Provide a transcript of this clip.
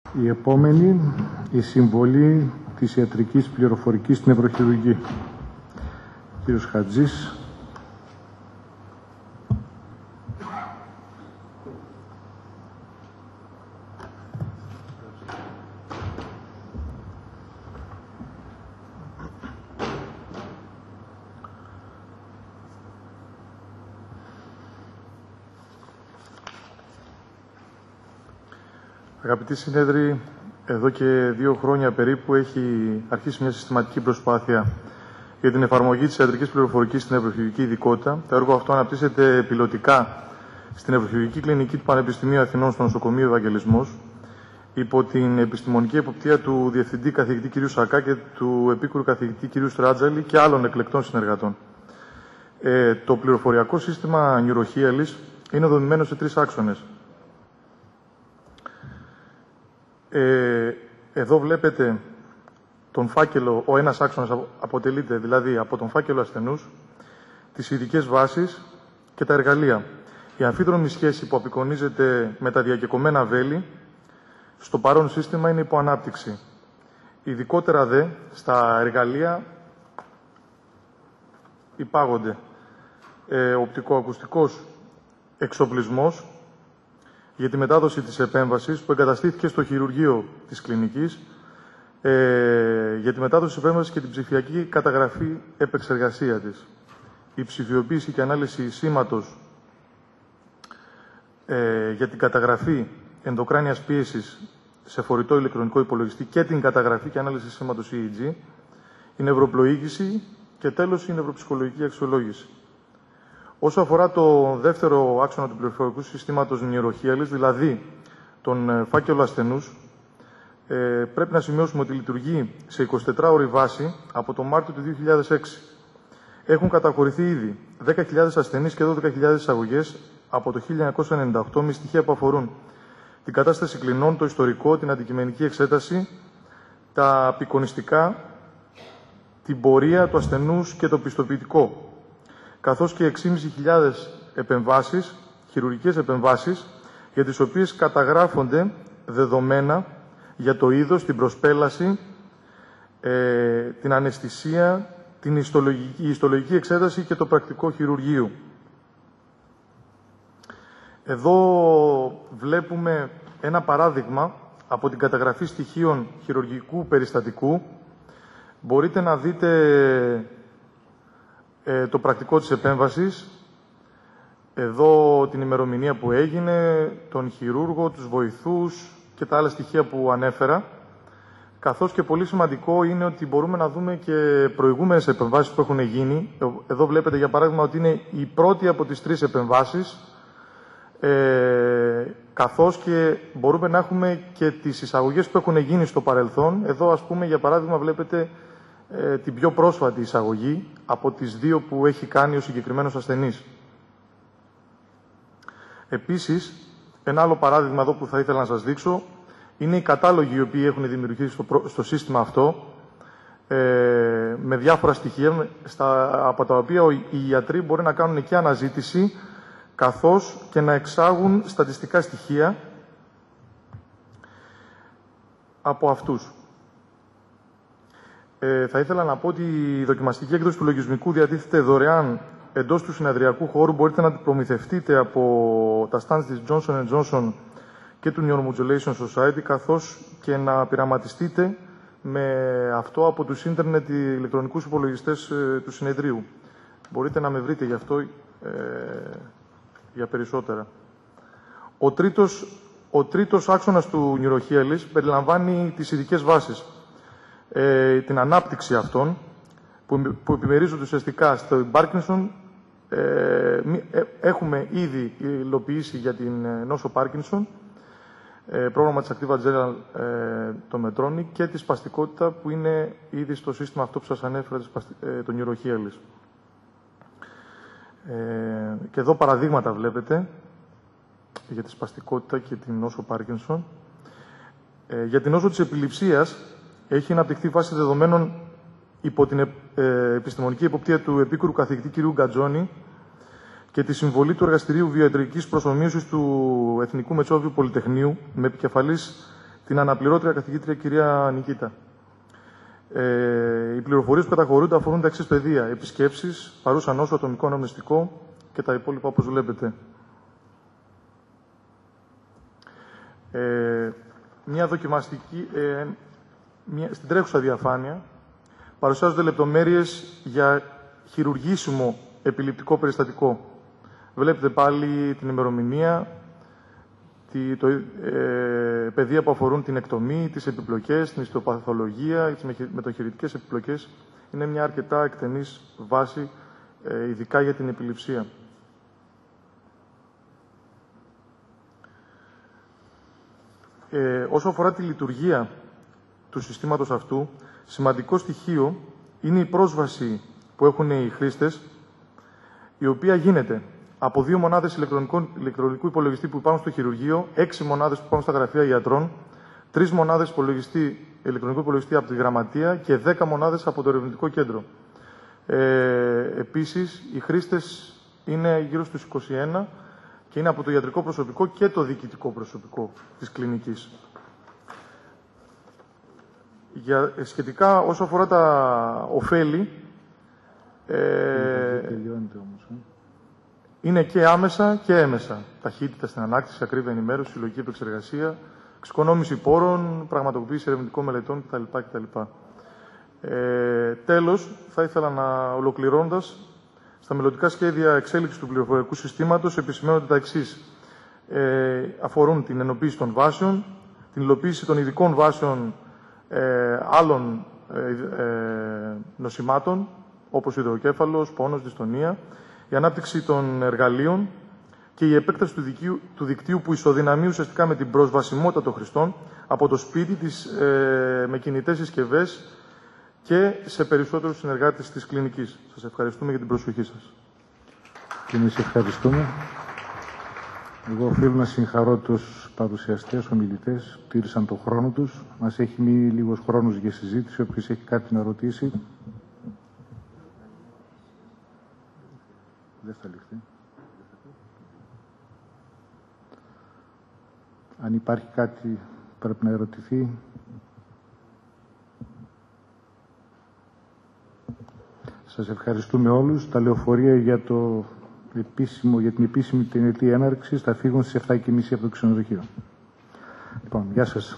Η επόμενη, η συμβολή της ιατρικής πληροφορικής στην νευροχειρουργική. Κύριος Χατζής. Αγαπητοί συνέδροι, εδώ και 2 χρόνια περίπου έχει αρχίσει μια συστηματική προσπάθεια για την εφαρμογή της ιατρικής πληροφορικής στην νευροχειρουργική ειδικότητα. Το έργο αυτό αναπτύσσεται πιλωτικά στην Νευροχειρουργική Κλινική του Πανεπιστημίου Αθηνών στο νοσοκομείο Ευαγγελισμός, υπό την επιστημονική εποπτεία του Διευθυντή Καθηγητή κ. Σακά και του Επίκουρου Καθηγητή κ. Στράτζαλη και άλλων εκλεκτών συνεργατών. Το πληροφοριακό σύστημα NeuroHealis είναι δομημένο σε 3 άξονες. Εδώ βλέπετε τον φάκελο, ο ένας άξονας αποτελείται δηλαδή από τον φάκελο ασθενούς, τις ειδικές βάσεις και τα εργαλεία. Η αμφίδρομη σχέση που απεικονίζεται με τα διακεκομμένα βέλη στο παρόν σύστημα είναι υπό ανάπτυξη. Ειδικότερα δε στα εργαλεία υπάγονται οπτικοακουστικός εξοπλισμός για τη μετάδοση της επέμβασης που εγκαταστήθηκε στο χειρουργείο της κλινικής, για τη μετάδοση της επέμβασης και την ψηφιακή καταγραφή επεξεργασία της. Η ψηφιοποίηση και ανάλυση σήματος για την καταγραφή ενδοκράνιας πίεσης σε φορητό ηλεκτρονικό υπολογιστή και την καταγραφή και ανάλυση σήματος EEG, η νευροπλοήγηση και τέλος η νευροψυχολογική αξιολόγηση. Όσο αφορά το δεύτερο άξονα του πληροφορικού συστήματος NeuroHealis, δηλαδή τον φάκελο ασθενούς, πρέπει να σημειώσουμε ότι λειτουργεί σε 24ωρη βάση από τον Μάρτιο του 2006. Έχουν καταχωρηθεί ήδη 10.000 ασθενείς και 12.000 εισαγωγές από το 1998 με στοιχεία που αφορούν την κατάσταση κλινών, το ιστορικό, την αντικειμενική εξέταση, τα απεικονιστικά, την πορεία του ασθενούς και το πιστοποιητικό, καθώς και 6.500 επεμβάσεις, χειρουργικές επεμβάσεις, για τις οποίες καταγράφονται δεδομένα για το είδος, την προσπέλαση, την αναισθησία, την ιστολογική εξέταση και το πρακτικό χειρουργείου. Εδώ βλέπουμε ένα παράδειγμα από την καταγραφή στοιχείων χειρουργικού περιστατικού. Μπορείτε να δείτε το πρακτικό της επέμβασης, εδώ την ημερομηνία που έγινε, τον χειρούργο, τους βοηθούς και τα άλλα στοιχεία που ανέφερα, καθώς και πολύ σημαντικό είναι ότι μπορούμε να δούμε και προηγούμενες επεμβάσεις που έχουν γίνει. Εδώ βλέπετε για παράδειγμα ότι είναι η πρώτη από τις 3 επεμβάσεις, καθώς και μπορούμε να έχουμε και τις εισαγωγές που έχουν γίνει στο παρελθόν. Εδώ ας πούμε για παράδειγμα βλέπετε την πιο πρόσφατη εισαγωγή από τις 2 που έχει κάνει ο συγκεκριμένος ασθενής. Επίσης, ένα άλλο παράδειγμα εδώ που θα ήθελα να σας δείξω είναι οι κατάλογοι οι οποίοι έχουν δημιουργηθεί στο σύστημα αυτό με διάφορα στοιχεία από τα οποία οι ιατροί μπορεί να κάνουν και αναζήτηση καθώς και να εξάγουν στατιστικά στοιχεία από αυτούς. Θα ήθελα να πω ότι η δοκιμαστική έκδοση του λογισμικού διατίθεται δωρεάν εντός του συνεδριακού χώρου. Μπορείτε να την προμηθευτείτε από τα stands της Johnson & Johnson και του Neuromodulation Society, καθώς και να πειραματιστείτε με αυτό από τους ίντερνετ ηλεκτρονικούς υπολογιστές του συνεδρίου. Μπορείτε να με βρείτε γι' αυτό για περισσότερα. Ο τρίτος άξονας του NeuroHealis περιλαμβάνει τις ειδικές βάσεις. Την ανάπτυξη αυτών που επιμερίζονται ουσιαστικά στο Parkinson. Έχουμε ήδη υλοποιήσει για την νόσο Parkinson πρόγραμμα της Activa General το Medtronic και τη σπαστικότητα που είναι ήδη στο σύστημα αυτό που σας ανέφερα, το NeuroHealis. Και εδώ παραδείγματα βλέπετε για τη σπαστικότητα και την νόσο Parkinson. Για την νόσο της επιληψίας έχει αναπτυχθεί βάση δεδομένων υπό την επιστημονική εποπτεία του επίκουρου καθηγητή κ. Γκατζόνη και τη συμβολή του Εργαστηρίου Βιοϊατρικής Προσομοίωσης του Εθνικού Μετσόβιου Πολυτεχνείου με επικεφαλής την αναπληρώτρια καθηγήτρια κυρία Νικήτα. Οι πληροφορίες που καταχωρούνται αφορούν τα εξής πεδία: επισκέψεις, παρούσα νόσο, ατομικό αναμνηστικό και τα υπόλοιπα όπως βλέπετε. Μια δοκιμαστική, στην τρέχουσα διαφάνεια παρουσιάζονται λεπτομέρειες για χειρουργήσιμο επιληπτικό περιστατικό. Βλέπετε πάλι την ημερομηνία, πεδία που αφορούν την εκτομή, τις επιπλοκές, την ιστοπαθολογία, τις μετοχειρητικές επιπλοκές. Είναι μια αρκετά εκτενής βάση, ειδικά για την επιληψία. Όσο αφορά τη λειτουργία του συστήματος αυτού, σημαντικό στοιχείο είναι η πρόσβαση που έχουν οι χρήστες, η οποία γίνεται από 2 μονάδες ηλεκτρονικού υπολογιστή που υπάρχουν στο χειρουργείο, 6 μονάδες που υπάρχουν στα γραφεία γιατρών, 3 μονάδες ηλεκτρονικού υπολογιστή από τη γραμματεία και 10 μονάδες από το ερευνητικό κέντρο. Επίσης, οι χρήστες είναι γύρω στους 21 και είναι από το ιατρικό προσωπικό και το διοικητικό προσωπικό της κλινικής. Σχετικά όσο αφορά τα ωφέλη, είναι και άμεσα και έμεσα. Ταχύτητα στην ανάκτηση, ακρίβεια ενημέρωση, συλλογική επεξεργασία, εξοικονόμηση πόρων, πραγματοποίηση ερευνητικών μελετών κτλ. Τέλος, θα ήθελα να ολοκληρώνοντας, στα μελλοντικά σχέδια εξέλιξης του πληροφοριακού συστήματος επισημαίνονται τα εξής. Αφορούν την ενοποίηση των βάσεων, την υλοποίηση των ειδικών βάσεων άλλων νοσημάτων, όπως υδροκέφαλος, πόνος, δυστονία, η ανάπτυξη των εργαλείων και η επέκταση του δικτύου που ισοδυναμεί ουσιαστικά με την προσβασιμότητα των χρηστών από το σπίτι της με κινητές συσκευές και σε περισσότερους συνεργάτες της κλινικής. Σας ευχαριστούμε για την προσοχή σας. Και εμείς ευχαριστούμε. Εγώ οφείλω να συγχαρώ τους παρουσιαστές, ομιλητές, που τήρησαν τον χρόνο τους. Μας έχει μείνει λίγος χρόνος για συζήτηση. Όποιος έχει κάτι να ρωτήσει. Δεν θα ληφθεί. Αν υπάρχει κάτι που πρέπει να ερωτηθεί. Σας ευχαριστούμε όλους. Τα λεωφορεία για την επίσημη τελετή έναρξης θα φύγουν στις 7:30 από το ξενοδοχείο. Λοιπόν, γεια σας.